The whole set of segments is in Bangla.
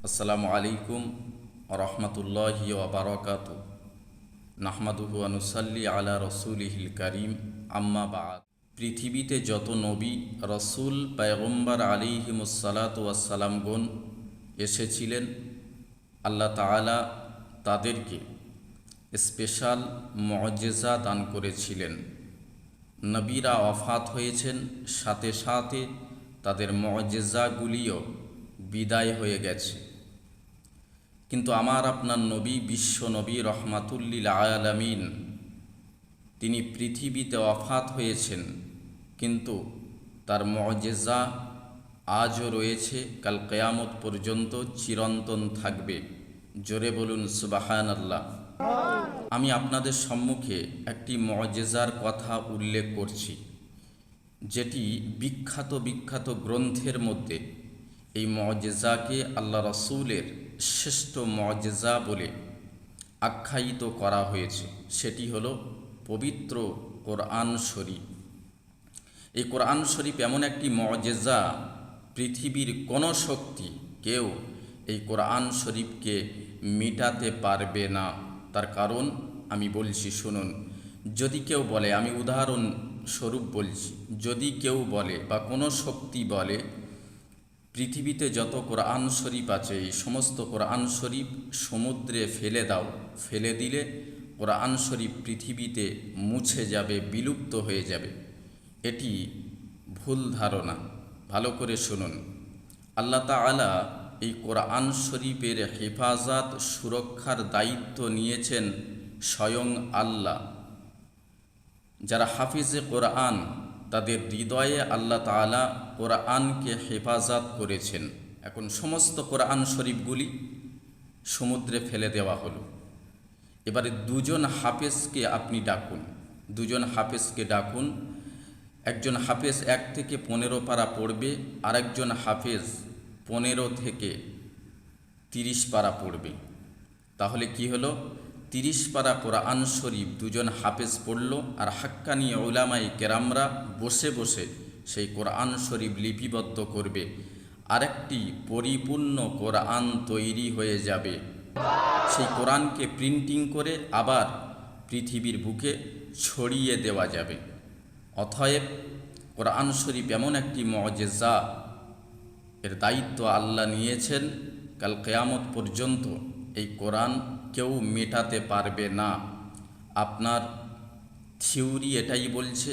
আসসালামু আলাইকুম রহমতুল্লাহি ওয়া বারাকাতু। নাহমাদুহু ওয়া নুসাল্লি আলা রসুলিহিল কারীম, আম্মা বা'দ। পৃথিবীতে যত নবী, রসুল, পয়গম্বর আলাইহিমুসসালাতু ওয়াসসালামগণ এসেছিলেন, আল্লাহ তাআলা তাদেরকে স্পেশাল মুআজিজা দান করেছিলেন। নবীরা ওয়াফাত হয়েছেন, সাথে সাথে তাদের মুআজিজাগুলিও বিদায় হয়ে গেছে। কিন্তু আমার আপনার নবী, বিশ্ব নবী রহমাতুল্লিল আলামিন, তিনি পৃথিবীতে ওয়াফাত হয়েছেন, কিন্তু তার মুআজিজা আজও রয়েছে, কাল কিয়ামত পর্যন্ত চিরন্তন থাকবে। জোরে বলুন সুবহানাল্লাহ। আমি আপনাদের সম্মুখে একটি মুআজিজার কথা উল্লেখ করছি, যেটি বিখ্যাত বিখ্যাত গ্রন্থের মধ্যে এই মুআজিজাকে আল্লাহ রসুলের শ্রেষ্ঠ মুআজিজা বলে আখ্যায়িত করা হয়েছে। সেটি হলো পবিত্র কোরআন শরীফ। এই কোরআন শরীফ এমন একটি মুআজিজা, পৃথিবীর কোনো শক্তি কেউ এই কোরআন শরীফকে মিটাতে পারবে না। তার কারণ আমি বলছি, শুনুন। যদি কেউ বলে, আমি উদাহরণ স্বরূপ বলছি, যদি কেউ বলে বা কোনো শক্তি বলে পৃথিবীতে যত কোরআন শরীফ আছে এই সমস্ত কোরআন শরীফ সমুদ্রে ফেলে দাও, ফেলে দিলে কোরআন শরীফ পৃথিবীতে মুছে যাবে, বিলুপ্ত হয়ে যাবে, এটি ভুল ধারণা। ভালো করে শুনুন। আল্লাহ তাআলা এই কোরআন শরীফের হেফাজত, সুরক্ষার দায়িত্ব নিয়েছেন স্বয়ং আল্লাহ। যারা হাফিজে কোরআন, তাদের হৃদয়ে আল্লাহ তাআলা কোরআনকে হেফাজত করেছেন। এখন সমস্ত কোরআন শরীফগুলি সমুদ্রে ফেলে দেওয়া হলো। এবারে দুজন হাফেজকে আপনি ডাকুন, দুজন হাফেজকে ডাকুন। একজন হাফেজ 1 থেকে 15 পারা পড়বে, আরেকজন হাফেজ 15 থেকে 30 পারা পড়বে। তাহলে কি হলো? 30 পারা কোরআন শরীফ দুজন হাফেজ পড়ল, আর হাক্কানি উলামায়ে কেরামরা বসে বসে সেই কোরআন শরীফ লিপিবদ্ধ করবে। আরেকটি পরিপূর্ণ কোরআন তৈরি হয়ে যাবে। সেই কোরআনকে প্রিন্টিং করে আবার পৃথিবীর বুকে ছড়িয়ে দেওয়া যাবে। অতএব কোরআন শরীফ এমন একটি মুআজিজা, এর দায়িত্ব আল্লাহ নিয়েছেন। কাল কিয়ামত পর্যন্ত এই কোরআন কেউ মেটাতে পারবে না। আপনার থিওরি এটাই বলছে,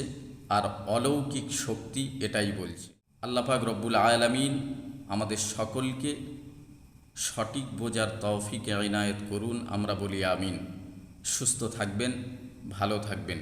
আর অলৌকিক শক্তি এটাই বলছে। আল্লাহ পাক রব্বুল আলামিন আমাদের সকলকে সঠিক বোঝার তৌফিক ইনায়েত করুন। আমরা বলি আমিন। সুস্থ থাকবেন, ভালো থাকবেন।